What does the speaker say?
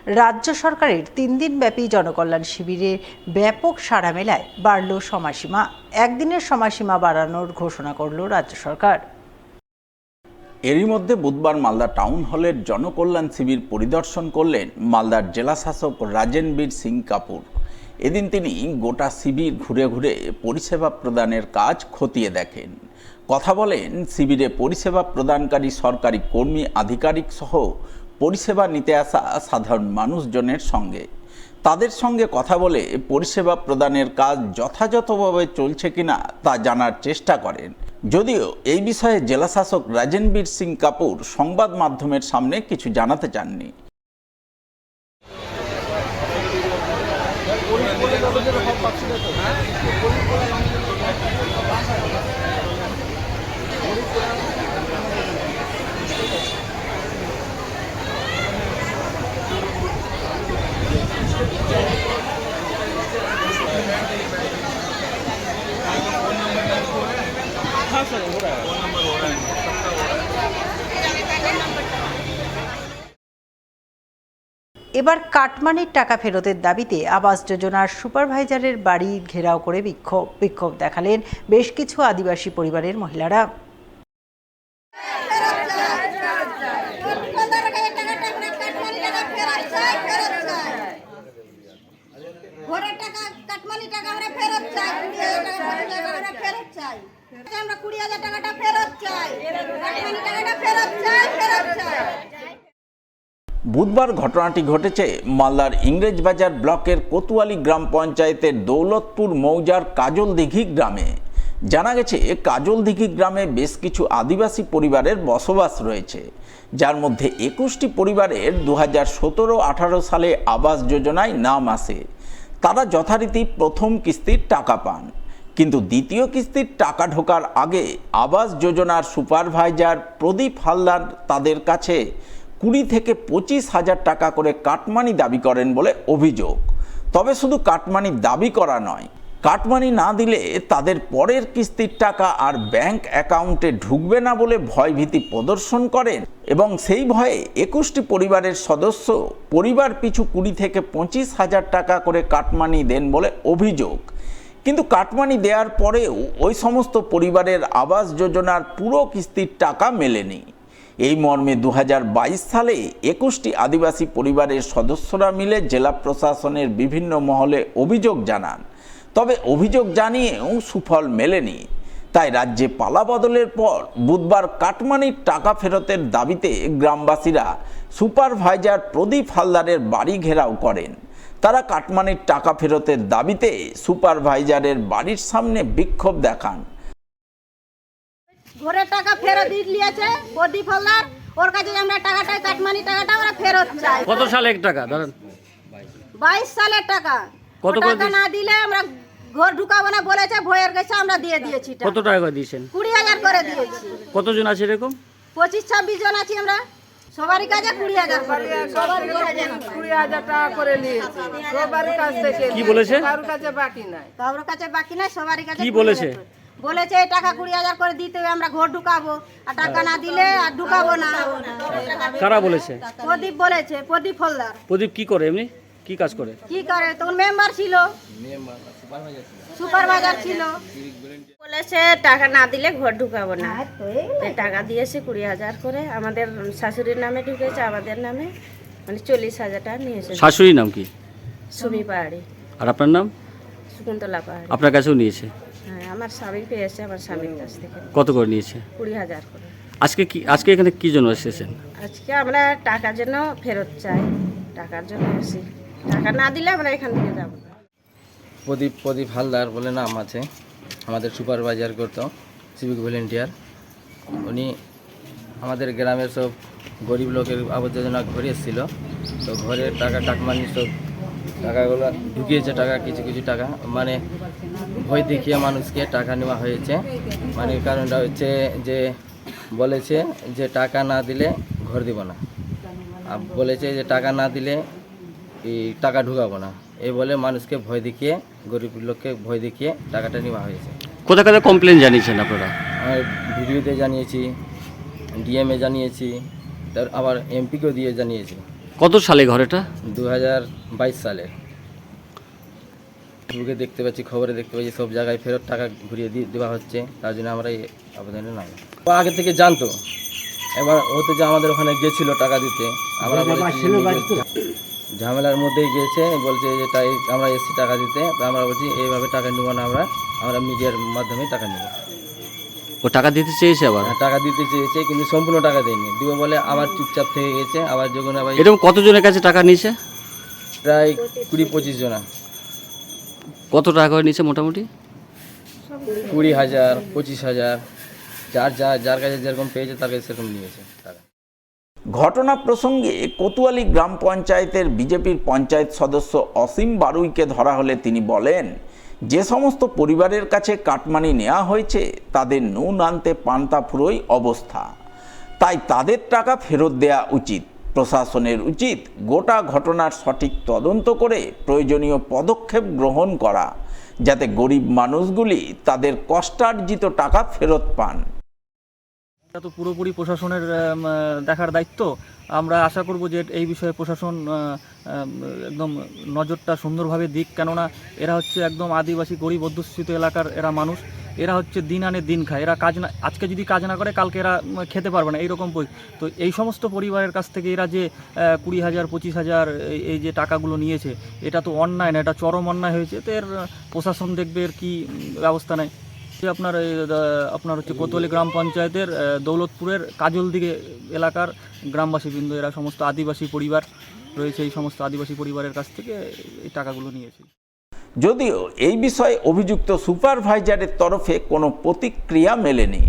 রাজ্য সরকারের 3 দিনব্যাপী জনকল্যাণ শিবিরে ব্যাপক সাড়া মেলায় বাড়ল সময়সীমা। একদিনের সময়সীমা বাড়ানোর ঘোষণা করল রাজ্য সরকার। এরই মধ্যে বুধবার মালদা টাউন হলের জনকল্যাণ শিবির পরিদর্শন করলেন মালদার জেলাশাসক রাজেনবীর সিং কাপুর। এদিন তিনি গোটা শিবির ঘুরে ঘুরে পরিষেবা প্রদানের কাজ খতিয়ে দেখেন। কথা বলেন শিবিরে পরিষেবা প্রদানকারী সরকারি কর্মী আধিকারিক সহ পরিষেবা নিতে আসা সাধারণ মানুষজনের সঙ্গে। তাদের সঙ্গে কথা বলে পরিষেবা প্রদানের কাজ যথাযথভাবে চলছে কিনা তা জানার চেষ্টা করেন। যদিও এই বিষয়ে জেলাশাসক রাজেনবীর সিং কাপুর সংবাদ মাধ্যমের সামনে কিছু জানাতে চাননি। এবার কাটমানির টাকা ফেরতের দাবিতে আবাস যোজনার সুপারভাইজারের বাড়ি ঘেরাও করে বিক্ষোভ দেখালেন বেশ কিছু আদিবাসী পরিবারের মহিলারা। বুধবার ঘটনাটি ঘটেছে মালদার ইংরেজবাজার ব্লকের কোতোয়ালি গ্রাম পঞ্চায়েতের দৌলতপুর মৌজার কাজলদিঘি গ্রামে। জানা গেছে কাজলদিঘি গ্রামে বেশ কিছু আদিবাসী পরিবারের বসবাস রয়েছে, যার মধ্যে 21টি পরিবারের 2017-18 সালে আবাস যোজনায় নাম আসে। তারা যথারীতি প্রথম কিস্তির টাকা পান, কিন্তু দ্বিতীয় কিস্তির টাকা ঢোকার আগে আবাস যোজনার সুপারভাইজার প্রদীপ হালদার তাদের কাছে 20 থেকে 25 হাজার টাকা করে কাটমানি দাবি করেন বলে অভিযোগ। তবে শুধু কাটমানি দাবি করা নয়, কাটমানি না দিলে তাদের পরের কিস্তির টাকা আর ব্যাংক অ্যাকাউন্টে ঢুকবে না বলে ভয়ভীতি প্রদর্শন করেন এবং সেই ভয়ে 21টি পরিবারের সদস্য পরিবার পিছু 20 থেকে 25 হাজার টাকা করে কাটমানি দেন বলে অভিযোগ। কিন্তু কাটমানি দেওয়ার পরেও ওই সমস্ত পরিবারের আবাস যোজনার পুরো কিস্তির টাকা মেলেনি। এই মর্মে 2022 সালে 21টি আদিবাসী পরিবারের সদস্যরা মিলে জেলা প্রশাসনের বিভিন্ন মহলে অভিযোগ জানান। তবে অভিযোগ জানিয়েও সুফল মেলেনি। তাই রাজ্যে পালাবদলের পর বুধবার কাটমানির টাকা ফেরতের দাবিতে গ্রামবাসীরা সুপারভাইজার প্রদীপ হালদারের বাড়ি ঘেরাও করেন। তারা কাটমানির টাকা ফেরতের দাবিতে সুপারভাইজারের বাড়ির সামনে বিক্ষোভ দেখান। ঘরের টাকা ফেরত দিয়েছে প্রদীপ হালদার, ওর কাছে আমরা টাকাটা কাটমানি টাকাটা আমরা ফেরত চাই। কত সালের টাকা ধরেন? 22 সালের টাকা। কত টাকা না দিলে আমরা ঘর ঢুকাবো না বলেছে, ভয়ের কাছে আমরা দিয়ে দিয়েছি। কত টাকা করে দিয়েছেন? 20,000 করে দিয়েছি। কতজন আছে এরকম? 25-26 জন আছি আমরা। সবারই কাছে 20,000 করে। সবারই 20,000 টাকা করে নিয়েছি সবারই কাছ থেকে। কি বলেছে? কারোর কাছে বাকি নাই। কারোর কাছে বাকি নাই, সবারই কাছে। কি বলেছে? বলেছে এই টাকা 20,000 করে দিতে হবে, আমরা ঘর ঢুকাবো, আর টাকা না দিলে আর ঢুকাবো না। কারা বলেছে? প্রদীপ বলেছে, প্রদীপ হালদার। প্রদীপ কি করে, এমনি কি কাজ করে? কি করে, তখন মেম্বার ছিল, সুপারভাইজার ছিল। বলেছে টাকা না দিলে ঘর ঢুকাবো না। টাকা দিয়েছে 20,000 করে, আমাদের শাশুড়ির নামে ঢুকেছে, আমাদের নামে মানে 40,000 টাকা নিয়েছে। শাশুড়ির নাম কি? সুমি পাহাড়ি। আর আপনার নাম? শকুন্তলা পাহাড়ি। আপনার কাছেও নিয়েছে? হ্যাঁ, আমার স্বামী পেয়েছে, আমার স্বামীর কাছ থেকে। কত করে নিয়েছে? 20,000 করে। আজকে এখানে কি জন্য এসেছেন? আজকে আমরা টাকার জন্য ফেরত চাই, টাকার জন্য এসেছি। টাকা না দিলে আমরা এখান থেকে যাবো না। প্রদীপ হালদার বলে নাম আছে, আমাদের সুপারভাইজার করতো, সিভিক ভলেন্টিয়ার। উনি আমাদের গ্রামের সব গরিব লোকের আবাস যোজনা ঘরে এসেছিল, তো ঘরের টাকা কাটমানি সব টাকাগুলো ঢুকিয়েছে, টাকা কিছু কিছু টাকা মানে ভয় দেখিয়ে মানুষকে টাকা নেওয়া হয়েছে। মানে কারণটা হচ্ছে যে বলেছে যে টাকা না দিলে ঘর দিব না, আর বলেছে যে টাকা না দিলে এই টাকা ঢুকাবো না, এই বলে মানুষকে ভয় দেখিয়ে, গরিব লোককে ভয় দেখিয়ে টাকাটা নেওয়া হয়েছে। কোথায় কোথায় কমপ্লেন জানিয়েছেন আপনারা? ভিডিওতে জানিয়েছি, ডিএমএ জানিয়েছি, তার আবার এমপিকেও দিয়ে জানিয়েছি। কত সালে ঘরেটা? 2022 সালে। ফেসবুকে দেখতে পাচ্ছি, খবরে দেখতে পাচ্ছি সব জায়গায় ফেরত টাকা ঘুরিয়ে দেওয়া হচ্ছে, তার জন্য আমরা এই আবেদনে নামি। ও আগে থেকে জানতো, এবার হতে যে আমাদের ওখানে গেছিল টাকা দিতে, আমরা বলেছি ঝামেলার মধ্যেই গিয়েছে, বলছে যে তাই আমরা এসছি টাকা দিতে, তো আমরা বলছি এইভাবে টাকা নেব না, আমরা মিডিয়ার মাধ্যমে টাকা নেব। ও টাকা দিতে চেয়েছে আবার? টাকা দিতে চেয়েছে কিন্তু সম্পূর্ণ টাকা দেয়নি, দিব বলে আবার চুপচাপ থেকে গেছে। আবার যখন আবার এরকম কতজনের কাছে টাকা নিয়েছে? প্রায় 20-25 জনা। কত টাকা করে নিয়েছে মোটামুটি? 20,000, 25,000, যার কাছে যেরকম পেয়েছে তার কাছে সেরকম নিয়েছে টাকা। ঘটনা প্রসঙ্গে কোতোয়ালি গ্রাম পঞ্চায়েতের বিজেপির পঞ্চায়েত সদস্য অসীম বারুইকে ধরা হলে তিনি বলেন, যে সমস্ত পরিবারের কাছে কাটমানি নেওয়া হয়েছে তাদের নুন আনতে পান্তা ফুরোই অবস্থা, তাই তাদের টাকা ফেরত দেওয়া উচিত। প্রশাসনের উচিত গোটা ঘটনার সঠিক তদন্ত করে প্রয়োজনীয় পদক্ষেপ গ্রহণ করা, যাতে গরিব মানুষগুলি তাদের কষ্টার্জিত টাকা ফেরত পান। এটা তো পুরোপুরি প্রশাসনের দেখার দায়িত্ব। আমরা আশা করব যে এই বিষয়ে প্রশাসন একদম নজরটা সুন্দরভাবে দিক, কেননা এরা হচ্ছে একদম আদিবাসী গরিব অধ্যুষিত এলাকার এরা মানুষ। এরা হচ্ছে দিন আনে দিন খায়, এরা কাজ না, আজকে যদি কাজ না করে কালকে এরা খেতে পারবে না, এইরকম। তো এই সমস্ত পরিবারের কাছ থেকে এরা যে 20,000, 25,000 এই যে টাকাগুলো নিয়েছে, এটা তো অন্যায় না, এটা চরম অন্যায় হয়েছে। তো এর প্রশাসন দেখবে এর কী ব্যবস্থা নেয়। আপনার হচ্ছে কোতোয়ালি গ্রাম পঞ্চায়েতের দৌলতপুরের কাজলদিঘি এলাকার গ্রামবাসীবৃন্দ, এরা সমস্ত আদিবাসী পরিবার রয়েছে, এই সমস্ত আদিবাসী পরিবারের কাছ থেকে এই টাকাগুলো নিয়েছে। যদিও এই বিষয়ে অভিযুক্ত সুপারভাইজারের তরফে কোনো প্রতিক্রিয়া মেলেনি।